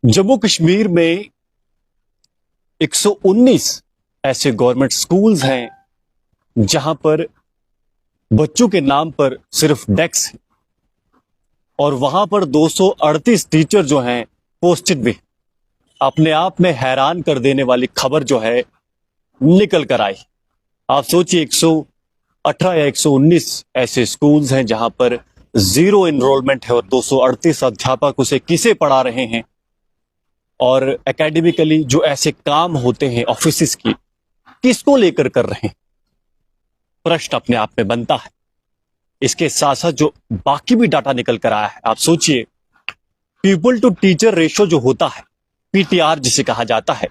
जम्मू कश्मीर में 119 ऐसे government schools हैं जहां पर बच्चों के नाम पर सिर्फ डेस्क है और वहां पर 238 टीचर जो हैं पोस्टेड भी। अपने आप में हैरान कर देने वाली खबर जो है निकल कर आई। आप सोचिए 118 या 119 ऐसे स्कूल्स हैं जहां पर जीरो एनरोलमेंट है और 238 अध्यापक उसे किसे पढ़ा रहे हैं। और एकेडमिकली जो ऐसे काम होते हैं ऑफिस की, किसको लेकर कर रहे हैं, प्रश्न अपने आप में बनता है। इसके साथ साथ जो बाकी भी डाटा निकल कर आया है, आप सोचिए पीपल टू टीचर रेशो जो होता है, पीटीआर जिसे कहा जाता है,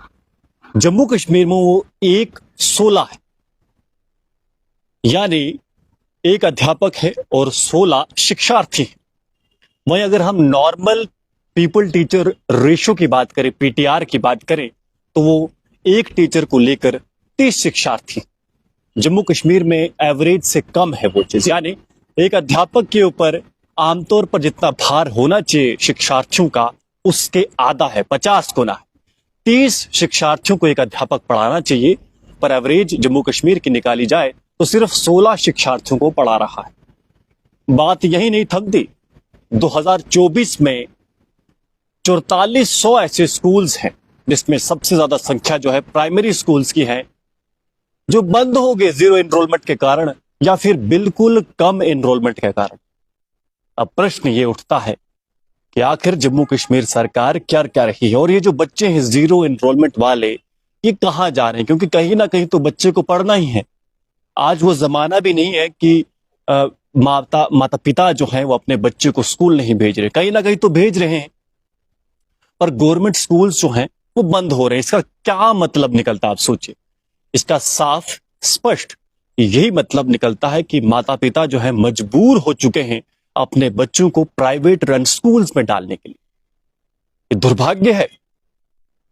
जम्मू कश्मीर में वो 1:16 है। यानी एक अध्यापक है और 16 शिक्षार्थी हैं। वहीं अगर हम नॉर्मल पीपल टीचर रेशो की बात करें, पीटीआर की बात करें, तो वो एक टीचर को लेकर 30 शिक्षार्थी। जम्मू कश्मीर में एवरेज से कम है वो चीज, यानी एक अध्यापक के ऊपर आमतौर पर जितना भार होना चाहिए शिक्षार्थियों का, उसके आधा है, 50 गुना है। 30 शिक्षार्थियों को एक अध्यापक पढ़ाना चाहिए, पर एवरेज जम्मू कश्मीर की निकाली जाए तो सिर्फ 16 शिक्षार्थियों को पढ़ा रहा है। बात यही नहीं थमती। 2024 में 4400 ऐसे स्कूल्स हैं जिसमें सबसे ज्यादा संख्या जो है प्राइमरी स्कूल्स की है, जो बंद हो गए जीरो एनरोलमेंट के कारण या फिर बिल्कुल कम एनरोलमेंट के कारण। अब प्रश्न ये उठता है कि आखिर जम्मू कश्मीर सरकार क्या क्या रही है, और ये जो बच्चे हैं जीरो एनरोलमेंट वाले, ये कहां जा रहे हैं? क्योंकि कहीं ना कहीं तो बच्चे को पढ़ना ही है। आज वो जमाना भी नहीं है कि माता पिता जो हैं वो अपने बच्चे को स्कूल नहीं भेज रहे, कहीं ना कहीं तो भेज रहे हैं, पर गवर्नमेंट स्कूल्स जो हैं वो बंद हो रहे हैं। इसका क्या मतलब निकलता है, आप सोचिए। इसका साफ स्पष्ट यही मतलब निकलता है कि माता पिता जो है मजबूर हो चुके हैं अपने बच्चों को प्राइवेट रन स्कूल्स में डालने के लिए। ये दुर्भाग्य है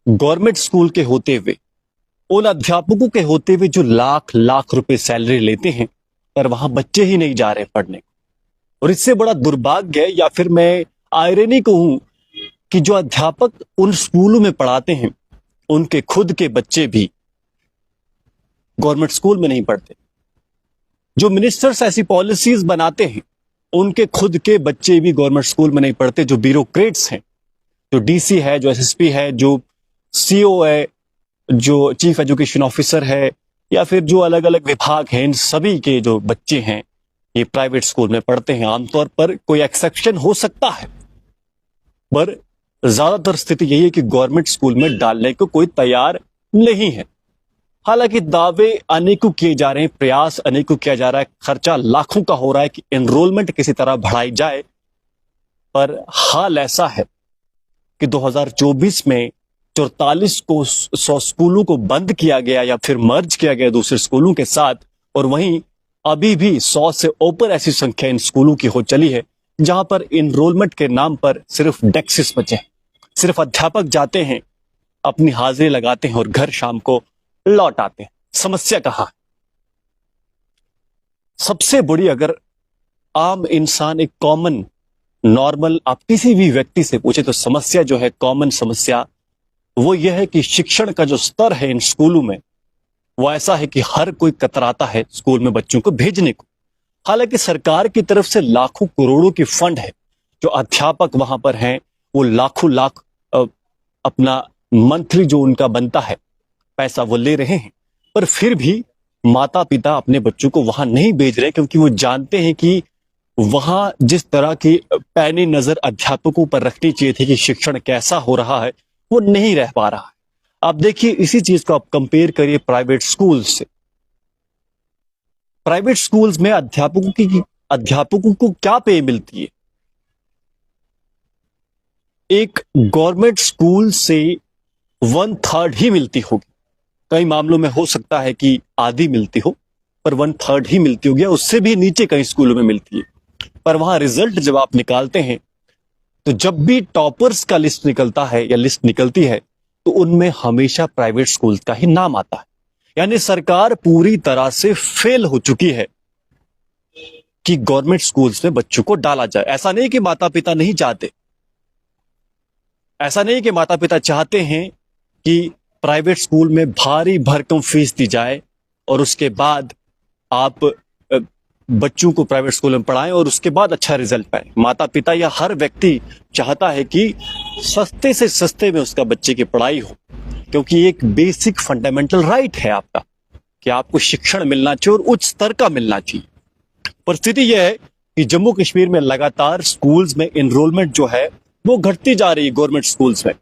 गवर्नमेंट स्कूल के होते हुए, उन अध्यापकों के होते हुए जो लाख लाख रुपए सैलरी लेते हैं, पर वहां बच्चे ही नहीं जा रहे पढ़ने को। और इससे बड़ा दुर्भाग्य है, या फिर मैं आयरनी कहूं, कि जो अध्यापक उन स्कूलों में पढ़ाते हैं उनके खुद के बच्चे भी गवर्नमेंट स्कूल में नहीं पढ़ते। जो मिनिस्टर्स ऐसी पॉलिसीज बनाते हैं उनके खुद के बच्चे भी गवर्नमेंट स्कूल में नहीं पढ़ते। जो ब्यूरोक्रेट्स हैं, जो डीसी है, जो एसएसपी है, जो सीओ है, जो चीफ एजुकेशन ऑफिसर है, या फिर जो अलग अलग विभाग हैं, इन सभी के जो बच्चे हैं ये प्राइवेट स्कूल में पढ़ते हैं। आमतौर पर कोई एक्सेप्शन हो सकता है, पर ज्यादातर स्थिति यही है कि गवर्नमेंट स्कूल में डालने को कोई तैयार नहीं है। हालांकि दावे अनेकों किए जा रहे हैं, प्रयास अनेकों किया जा रहा है, खर्चा लाखों का हो रहा है कि एनरोलमेंट किसी तरह बढ़ाई जाए, पर हाल ऐसा है कि 2024 में 100 स्कूलों को बंद किया गया या फिर मर्ज किया गया दूसरे स्कूलों के साथ, और वहीं अभी भी 100 से ऊपर ऐसी संख्या इन स्कूलों की हो चली है जहां पर एनरोलमेंट के नाम पर सिर्फ डेस्क बचे हैं। सिर्फ अध्यापक जाते हैं, अपनी हाजिरी लगाते हैं और घर शाम को लौट आते हैं। समस्या कहां है? सबसे बड़ी, अगर आम इंसान, एक कॉमन नॉर्मल आप किसी भी व्यक्ति से पूछे तो समस्या जो है, कॉमन समस्या, वो यह है कि शिक्षण का जो स्तर है इन स्कूलों में वो ऐसा है कि हर कोई कतराता है स्कूल में बच्चों को भेजने को। हालांकि सरकार की तरफ से लाखों करोड़ों की फंड है, जो अध्यापक वहां पर हैं वो लाखों लाख अपना मंथली जो उनका बनता है पैसा वो ले रहे हैं, पर फिर भी माता पिता अपने बच्चों को वहां नहीं भेज रहे, क्योंकि वो जानते हैं कि वहां जिस तरह की पैनी नजर अध्यापकों पर रखनी चाहिए थी कि शिक्षण कैसा हो रहा है, वो नहीं रह पा रहा है। आप देखिए, इसी चीज को आप कंपेयर करिए प्राइवेट स्कूल से। प्राइवेट स्कूल्स में अध्यापकों को क्या पे मिलती है? एक गवर्नमेंट स्कूल से 1/3 ही मिलती होगी। कई मामलों में हो सकता है कि आधी मिलती हो, पर 1/3 ही मिलती होगी, उससे भी नीचे कई स्कूलों में मिलती है। पर वहां रिजल्ट जब आप निकालते हैं तो जब भी टॉपर्स का लिस्ट निकलता है या लिस्ट निकलती है तो उनमें हमेशा प्राइवेट स्कूल का ही नाम आता है। यानी सरकार पूरी तरह से फेल हो चुकी है कि गवर्नमेंट स्कूल्स में बच्चों को डाला जाए। ऐसा नहीं कि माता पिता नहीं चाहते, ऐसा नहीं कि माता पिता चाहते हैं कि प्राइवेट स्कूल में भारी भरकम फीस दी जाए और उसके बाद आप बच्चों को प्राइवेट स्कूल में पढ़ाएं और उसके बाद अच्छा रिजल्ट पाए। माता पिता या हर व्यक्ति चाहता है कि सस्ते से सस्ते में उसका बच्चे की पढ़ाई हो, क्योंकि एक बेसिक फंडामेंटल राइट है आपका कि आपको शिक्षण मिलना चाहिए और उच्च स्तर का मिलना चाहिए। परिस्थिति यह है कि जम्मू कश्मीर में लगातार स्कूल्स में एनरोलमेंट जो है वो घटती जा रही है गवर्नमेंट स्कूल्स में,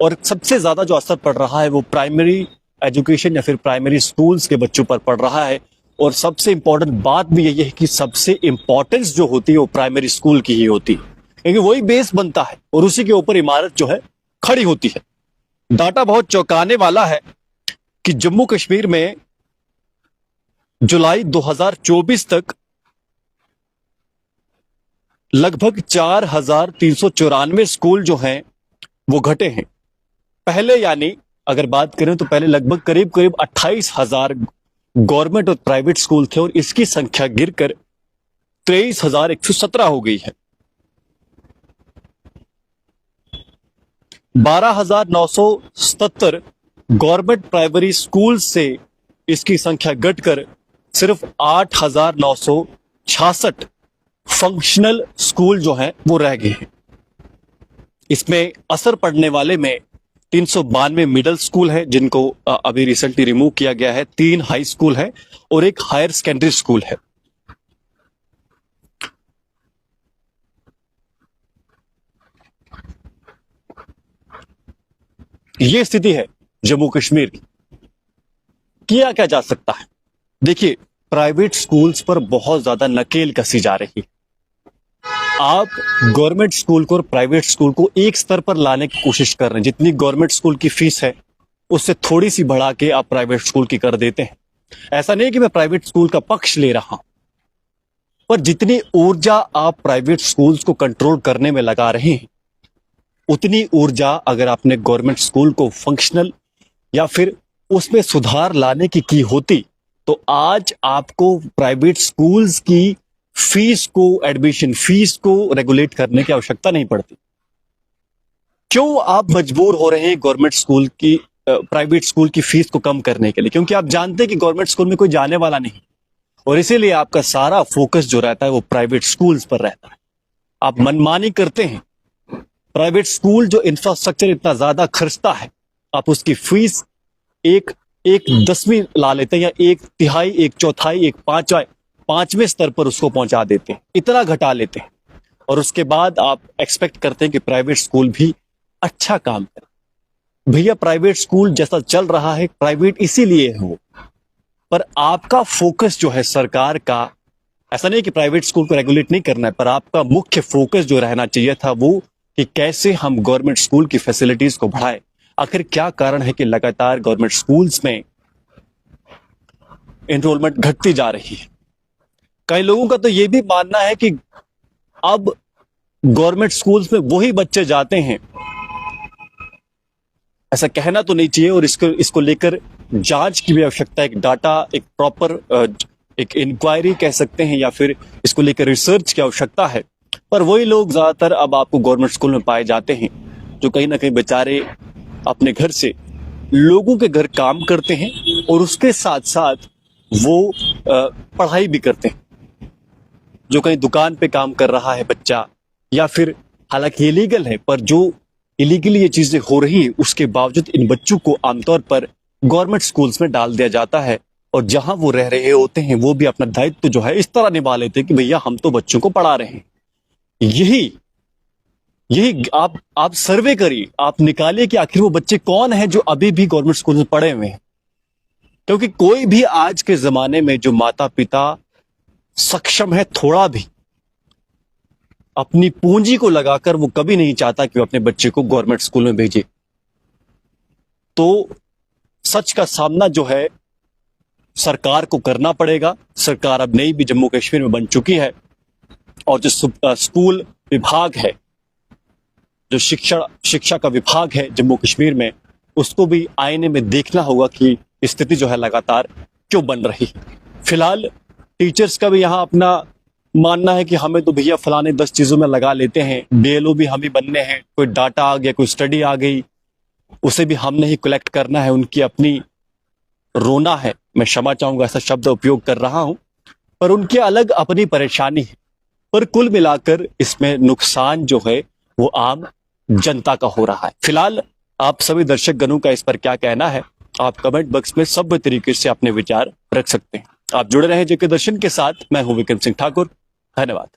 और सबसे ज्यादा जो असर पड़ रहा है वो प्राइमरी एजुकेशन या फिर प्राइमरी स्कूल्स के बच्चों पर पड़ रहा है। और सबसे इंपॉर्टेंट बात भी यही है कि सबसे इंपॉर्टेंस जो होती है वो प्राइमरी स्कूल की ही होती है, क्योंकि वही बेस बनता है और उसी के ऊपर इमारत जो है खड़ी होती है। डाटा बहुत चौंकाने वाला है कि जम्मू कश्मीर में जुलाई 2024 तक लगभग 4,394 स्कूल जो हैं वो घटे हैं। पहले यानी अगर बात करें तो पहले लगभग करीब 28,000 गवर्नमेंट और प्राइवेट स्कूल थे और इसकी संख्या गिरकर 23,117 हो गई है। 12,977 गवर्नमेंट प्राइमरी स्कूल से इसकी संख्या घटकर सिर्फ 8,966 फंक्शनल स्कूल जो हैं वो रह गए हैं। इसमें असर पड़ने वाले में 392 मिडिल स्कूल है जिनको अभी रिसेंटली रिमूव किया गया है, 3 हाई स्कूल है और एक हायर सेकेंडरी स्कूल है। यह स्थिति है जम्मू कश्मीर की। किया क्या जा सकता है? देखिए, प्राइवेट स्कूल्स पर बहुत ज्यादा नकेल कसी जा रही है। आप गवर्नमेंट स्कूल को और प्राइवेट स्कूल को एक स्तर पर लाने की कोशिश कर रहे हैं। जितनी गवर्नमेंट स्कूल की फीस है उससे थोड़ी सी बढ़ा के आप प्राइवेट स्कूल की कर देते हैं। ऐसा नहीं कि मैं प्राइवेट स्कूल का पक्ष ले रहा हूं, पर जितनी ऊर्जा आप प्राइवेट स्कूल्स को कंट्रोल करने में लगा रहे हैं उतनी ऊर्जा अगर आपने गवर्नमेंट स्कूल को फंक्शनल या फिर उसमें सुधार लाने की होती तो आज आपको प्राइवेट स्कूल्स की फीस को, एडमिशन फीस को रेगुलेट करने की आवश्यकता नहीं पड़ती। क्यों आप मजबूर हो रहे हैं गवर्नमेंट स्कूल की प्राइवेट स्कूल की फीस को कम करने के लिए? क्योंकि आप जानते हैं कि गवर्नमेंट स्कूल में कोई जाने वाला नहीं और इसीलिए आपका सारा फोकस जो रहता है वो प्राइवेट स्कूल्स पर रहता है। आप मनमानी करते हैं। प्राइवेट स्कूल जो इंफ्रास्ट्रक्चर इतना ज्यादा खर्चता है, आप उसकी फीस एक 10वीं ला लेते हैं या 1/3, 1/4, 1/5वें स्तर पर उसको पहुंचा देते हैं, इतना घटा लेते हैं और उसके बाद आप एक्सपेक्ट करते हैं कि प्राइवेट स्कूल भी अच्छा काम करे। भैया, प्राइवेट स्कूल जैसा चल रहा है प्राइवेट इसीलिए है वो, पर आपका फोकस जो है सरकार का, ऐसा नहीं कि प्राइवेट स्कूल को रेगुलेट नहीं करना है, पर आपका मुख्य फोकस जो रहना चाहिए था वो कि कैसे हम गवर्नमेंट स्कूल की फैसिलिटीज को बढ़ाएं। आखिर क्या कारण है कि लगातार गवर्नमेंट स्कूल्स में एनरोलमेंट घटती जा रही है? कई लोगों का तो यह भी मानना है कि अब गवर्नमेंट स्कूल्स में वही बच्चे जाते हैं। ऐसा कहना तो नहीं चाहिए और इसको लेकर जांच की भी आवश्यकता है। एक डाटा, एक प्रॉपर एक इंक्वायरी कह सकते हैं या फिर इसको लेकर रिसर्च की आवश्यकता है। पर वही लोग ज्यादातर अब आपको गवर्नमेंट स्कूल में पाए जाते हैं जो कहीं ना कहीं बेचारे अपने घर से लोगों के घर काम करते हैं और उसके साथ साथ वो पढ़ाई भी करते हैं। जो कहीं दुकान पे काम कर रहा है बच्चा, या फिर हालांकि इलीगल है, पर जो इलीगली ये चीजें हो रही हैं उसके बावजूद इन बच्चों को आमतौर पर गवर्नमेंट स्कूल्स में डाल दिया जाता है और जहां वो रह रहे होते हैं वो भी अपना दायित्व जो है इस तरह निभा लेते हैं कि भैया हम तो बच्चों को पढ़ा रहे हैं। यही आप सर्वे करिए, आप निकालिए कि आखिर वो बच्चे कौन हैं जो अभी भी गवर्नमेंट स्कूल में पढ़े हुए हैं। क्योंकि कोई भी आज के जमाने में जो माता पिता सक्षम है थोड़ा भी अपनी पूंजी को लगाकर, वो कभी नहीं चाहता कि वो अपने बच्चे को गवर्नमेंट स्कूल में भेजे। तो सच का सामना जो है सरकार को करना पड़ेगा। सरकार अब नई भी जम्मू कश्मीर में बन चुकी है और जो स्कूल विभाग है, जो शिक्षा का विभाग है जम्मू कश्मीर में, उसको भी आईने में देखना होगा कि स्थिति जो है लगातार क्यों बन रही है। फिलहाल टीचर्स का भी यहां अपना मानना है कि हमें तो भैया फलाने 10 चीजों में लगा लेते हैं, बीएलओ भी हम ही बनने हैं, कोई डाटा आ गया, कोई स्टडी आ गई, उसे भी हमने ही कलेक्ट करना है, उनकी अपनी रोना है, मैं क्षमा चाहूंगा ऐसा शब्द उपयोग कर रहा हूं, पर उनके अलग अपनी परेशानी है। पर कुल मिलाकर इसमें नुकसान जो है वो आम जनता का हो रहा है। फिलहाल आप सभी दर्शक गणों का इस पर क्या कहना है, आप कमेंट बॉक्स में सभ्य तरीके से अपने विचार रख सकते हैं। आप जुड़े रहे जेके दर्शन के साथ, मैं हूं विक्रम सिंह ठाकुर, धन्यवाद।